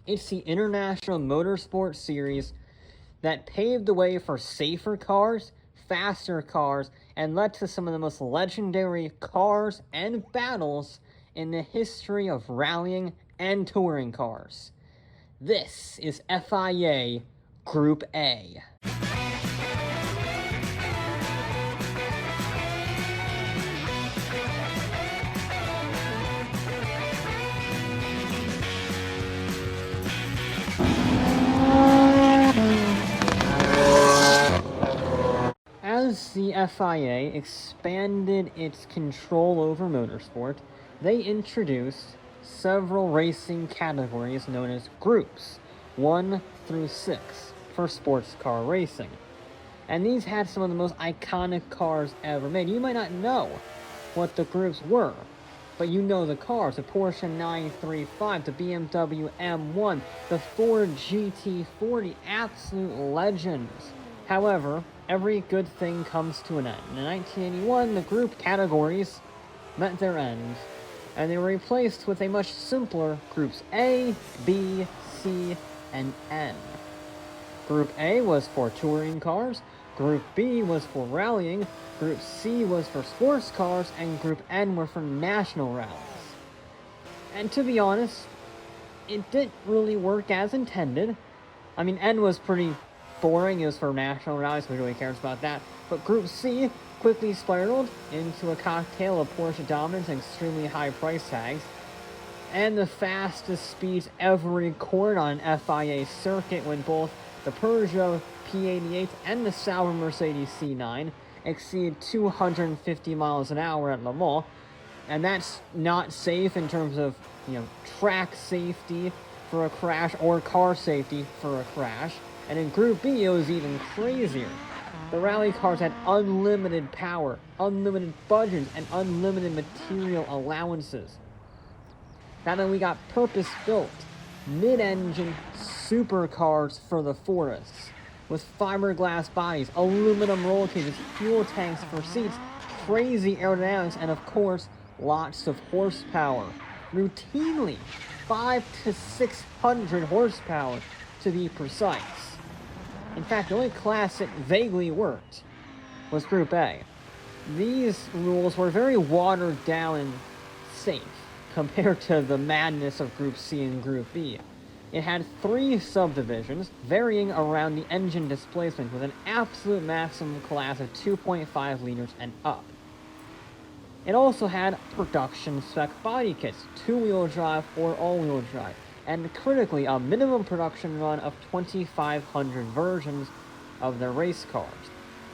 It's the International Motorsport Series that paved the way for safer cars, faster cars, and led to some of the most legendary cars and battles in the history of rallying and touring cars. This is FIA Group A. As the FIA expanded its control over motorsport, they introduced several racing categories known as groups, 1 through 6, for sports car racing. And these had some of the most iconic cars ever made. You might not know what the groups were, but you know the cars: the Porsche 935, the BMW M1, the Ford GT40, absolute legends. However, every good thing comes to an end. In 1981, the group categories met their end, and they were replaced with a much simpler Groups A, B, C, and N. Group A was for touring cars, Group B was for rallying, Group C was for sports cars, and Group N were for national rallies. And to be honest, it didn't really work as intended. I mean, N was pretty boring. It was for national rallies, nobody really cares about that. But Group C quickly spiraled into a cocktail of Porsche dominance and extremely high price tags, and the fastest speeds ever recorded on an FIA circuit when both the Peugeot P88 and the Sauber-Mercedes C9 exceeded 250 miles an hour at Le Mans. And that's not safe in terms of, track safety for a crash or car safety for a crash. And in Group B, it was even crazier. The rally cars had unlimited power, unlimited budgets, and unlimited material allowances. Now that we got purpose-built, mid-engine supercars for the forests, with fiberglass bodies, aluminum roll cages, fuel tanks for seats, crazy aerodynamics, and of course, lots of horsepower. Routinely, 500 to 600 horsepower to be precise. In fact, the only class that vaguely worked was Group A. These rules were very watered down and safe compared to the madness of Group C and Group B. It had 3 subdivisions, varying around the engine displacement, with an absolute maximum class of 2.5 liters and up. It also had production spec body kits, 2-wheel drive or all-wheel drive, and critically, a minimum production run of 2,500 versions of their race cars.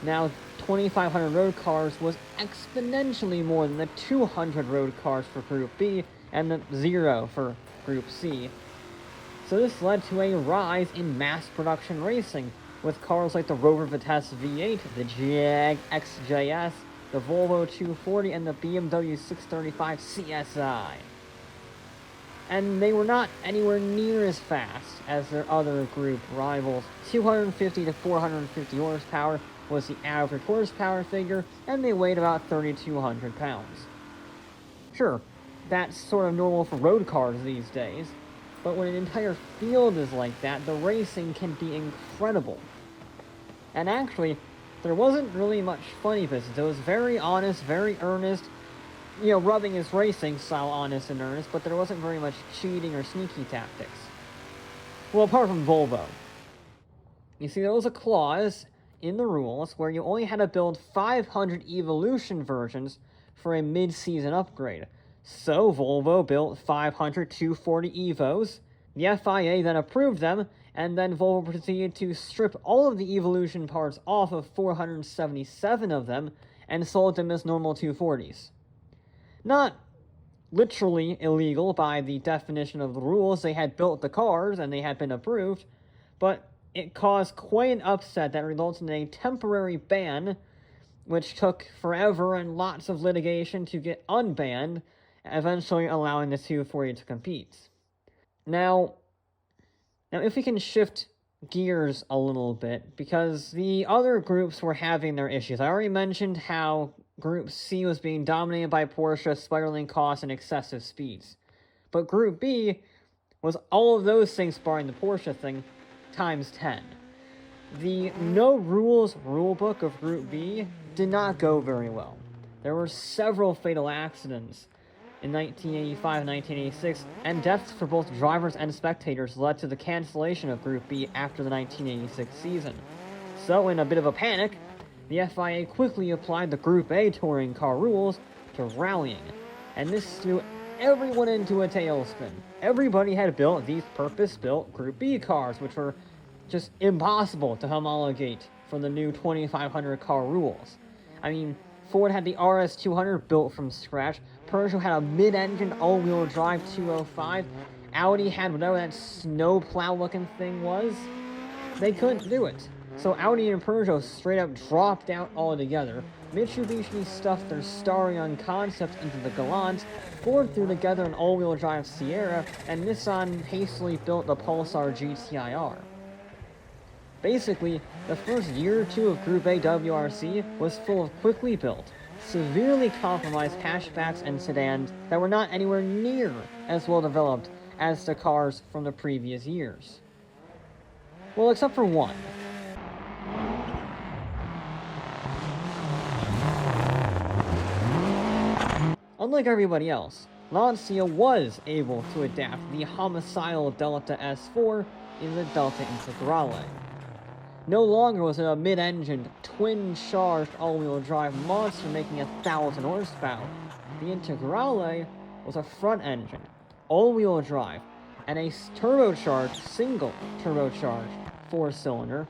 Now, 2,500 road cars was exponentially more than the 200 road cars for Group B and the 0 for Group C. So this led to a rise in mass production racing, with cars like the Rover Vitesse V8, the Jag XJS, the Volvo 240, and the BMW 635 CSI. And they were not anywhere near as fast as their other group rivals. 250 to 450 horsepower was the average horsepower figure, and they weighed about 3,200 pounds. Sure, that's sort of normal for road cars these days, but when an entire field is like that, the racing can be incredible. And actually, there wasn't really much funny business. It was very honest, very earnest, rubbing his racing style honest and earnest, but there wasn't very much cheating or sneaky tactics. Well, apart from Volvo. You see, there was a clause in the rules where you only had to build 500 Evolution versions for a mid-season upgrade. So Volvo built 500 240 Evos, the FIA then approved them, and then Volvo proceeded to strip all of the Evolution parts off of 477 of them and sold them as normal 240s. Not literally illegal by the definition of the rules. They had built the cars and they had been approved, but it caused quite an upset that resulted in a temporary ban, which took forever and lots of litigation to get unbanned, eventually allowing the 240 to compete. Now, if we can shift gears a little bit, because the other groups were having their issues. I already mentioned how Group C was being dominated by Porsche, spiraling costs, and excessive speeds. But Group B was all of those things barring the Porsche thing times 10. The no rules rulebook of Group B did not go very well. There were several fatal accidents in 1985 and 1986, and deaths for both drivers and spectators led to the cancellation of Group B after the 1986 season. So, in a bit of a panic, the FIA quickly applied the Group A touring car rules to rallying, and this threw everyone into a tailspin. Everybody had built these purpose-built Group B cars, which were just impossible to homologate for the new 2500 car rules. I mean, Ford had the RS200 built from scratch, Peugeot had a mid-engine all-wheel drive 205, Audi had whatever that snowplow-looking thing was. They couldn't do it. So Audi and Peugeot straight up dropped out altogether. Mitsubishi stuffed their starry young concept into the Galant, Ford threw together an all-wheel drive Sierra, and Nissan hastily built the Pulsar GTIR. Basically, the first year or two of Group A WRC was full of quickly built, severely compromised hatchbacks and sedans that were not anywhere near as well developed as the cars from the previous years. Well, except for one. Unlike everybody else, Lancia was able to adapt the homicidal Delta S4 in the Delta Integrale. No longer was it a mid-engined, twin-charged all-wheel drive monster making 1,000 horsepower. The Integrale was a front-engine, all-wheel drive, and a turbocharged, single-turbocharged four-cylinder,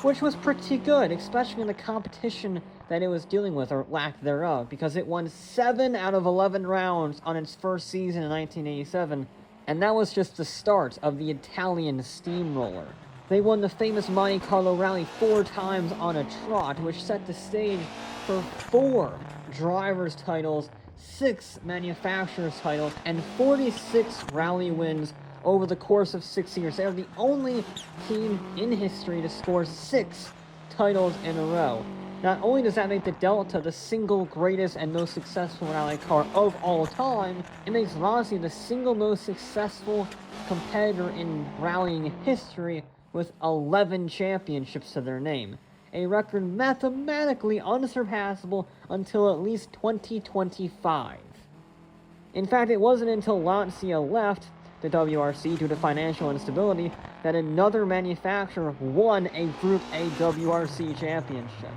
which was pretty good, especially in the competition that it was dealing with, or lack thereof, because it won 7 out of 11 rounds on its first season in 1987, and that was just the start of the Italian steamroller. They won the famous Monte Carlo Rally 4 times on a trot, which set the stage for 4 drivers' titles, 6 manufacturers' titles, and 46 rally wins over the course of 6 years. They are the only team in history to score 6 titles in a row. Not only does that make the Delta the single greatest and most successful rally car of all time, it makes Lancia the single most successful competitor in rallying history with 11 championships to their name, a record mathematically unsurpassable until at least 2025. In fact, it wasn't until Lancia left the WRC due to financial instability that another manufacturer won a Group A WRC championship.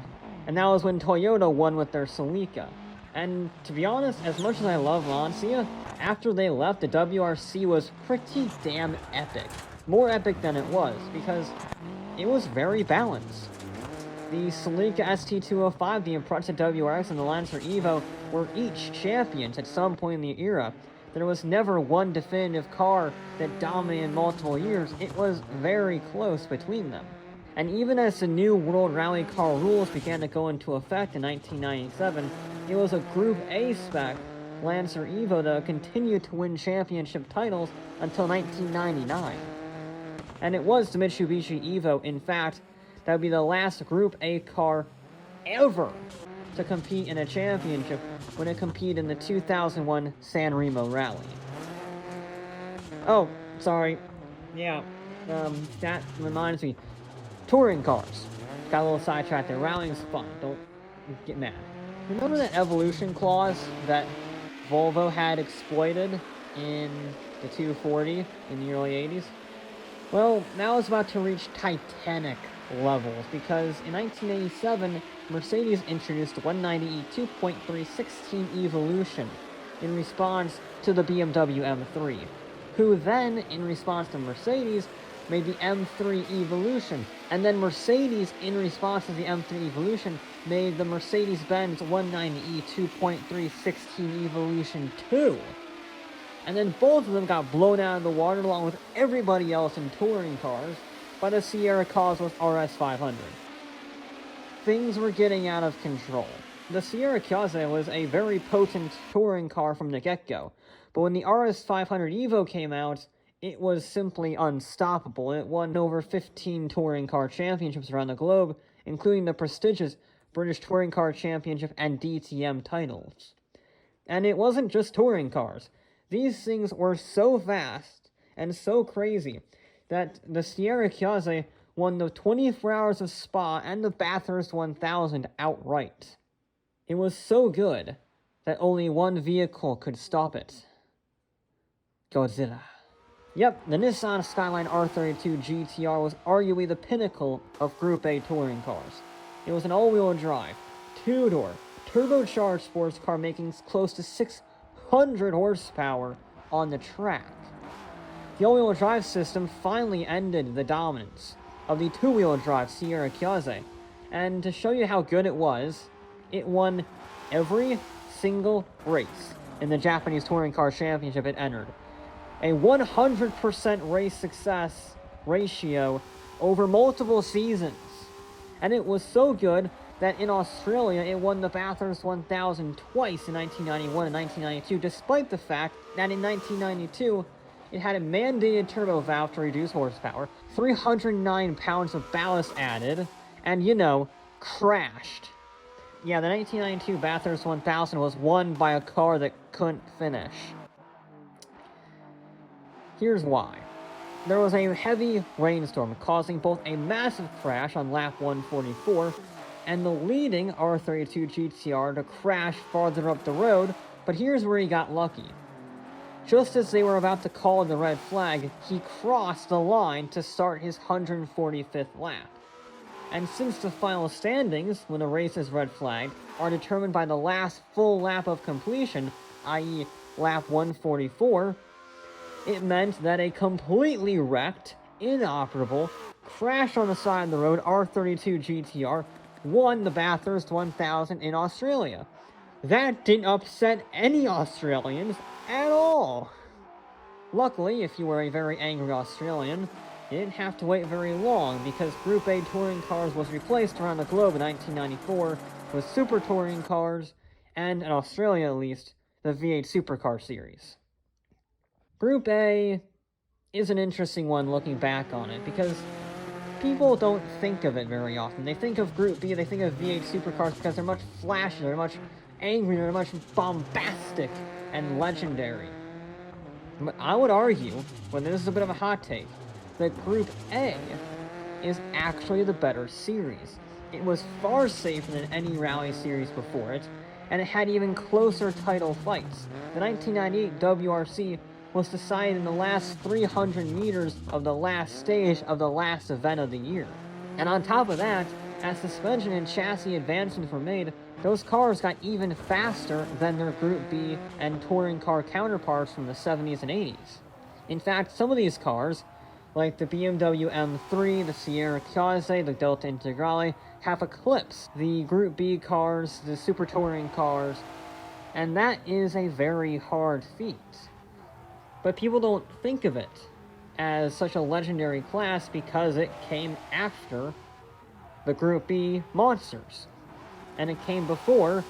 And that was when Toyota won with their Celica. And to be honest, as much as I love Lancia, after they left, the WRC was pretty damn epic. More epic than it was, because it was very balanced. The Celica ST205, the Impreza WRX, and the Lancer Evo were each champions at some point in the era. There was never one definitive car that dominated multiple years. It was very close between them. And even as the new World Rally Car rules began to go into effect in 1997, it was a Group A spec Lancer Evo that continued to win championship titles until 1999. And it was the Mitsubishi Evo, in fact, that would be the last Group A car ever to compete in a championship when it competed in the 2001 San Remo Rally. Oh, sorry. Yeah, that reminds me. Touring cars. Got a little sidetracked there. Rallying's fun. Don't get mad. Remember that evolution clause that Volvo had exploited in the 240 in the early 80s? Well, now it's about to reach Titanic levels, because in 1987, Mercedes introduced the 190e 2.316 Evolution in response to the BMW M3, who then, in response to Mercedes, made the M3 Evolution, and then Mercedes, in response to the M3 Evolution, made the Mercedes-Benz 190e 2.316 Evolution 2. And then both of them got blown out of the water along with everybody else in touring cars by the Sierra Cosworth RS500. Things were getting out of control. The Sierra Cosworth was a very potent touring car from the get-go, but when the RS500 Evo came out, it was simply unstoppable. It won over 15 touring car championships around the globe, including the prestigious British Touring Car Championship and DTM titles. And it wasn't just touring cars. These things were so fast and so crazy that the Sierra Chiase won the 24 Hours of Spa and the Bathurst 1000 outright. It was so good that only one vehicle could stop it. Godzilla. Yep, the Nissan Skyline R32 GTR was arguably the pinnacle of Group A touring cars. It was an all-wheel drive, two-door, turbocharged sports car making close to 600 horsepower on the track. The all-wheel drive system finally ended the dominance of the two-wheel drive Sierra Chiase, and to show you how good it won every single race in the Japanese Touring Car Championship it entered. A 100% race success ratio over multiple seasons. And it was so good that in Australia it won the Bathurst 1000 twice in 1991 and 1992, despite the fact that in 1992 it had a mandated turbo valve to reduce horsepower, 309 pounds of ballast added, and, crashed. Yeah, the 1992 Bathurst 1000 was won by a car that couldn't finish. Here's why. There was a heavy rainstorm causing both a massive crash on lap 144 and the leading R32 GTR to crash farther up the road, but here's where he got lucky. Just as they were about to call the red flag, he crossed the line to start his 145th lap. And since the final standings, when a race is red flagged, are determined by the last full lap of completion, i.e. lap 144, it meant that a completely wrecked, inoperable, crash on the side of the road R32 GTR won the Bathurst 1000 in Australia. That didn't upset any Australians at all. Luckily, if you were a very angry Australian, you didn't have to wait very long because Group A touring cars was replaced around the globe in 1994 with Super Touring cars and, in Australia at least, the V8 Supercar series. Group A is an interesting one looking back on it, because people don't think of it very often. They think of Group B, they think of V8 supercars because they're much flashier, they're much angrier, they're much bombastic and legendary. But I would argue, well, this is a bit of a hot take, that Group A is actually the better series. It was far safer than any rally series before it, and it had even closer title fights. The 1998 WRC was decided in the last 300 meters of the last stage of the last event of the year. And on top of that, as suspension and chassis advancements were made, those cars got even faster than their Group B and touring car counterparts from the 70s and 80s. In fact, some of these cars, like the BMW M3, the Sierra Chiase, the Delta Integrale, have eclipsed the Group B cars, the Super Touring cars, and that is a very hard feat. But people don't think of it as such a legendary class because it came after the Group B monsters. And it came before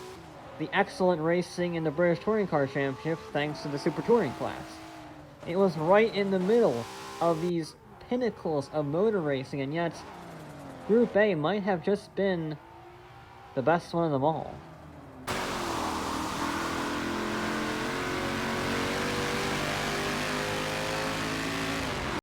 the excellent racing in the British Touring Car Championship thanks to the Super Touring class. It was right in the middle of these pinnacles of motor racing, and yet Group A might have just been the best one of them all.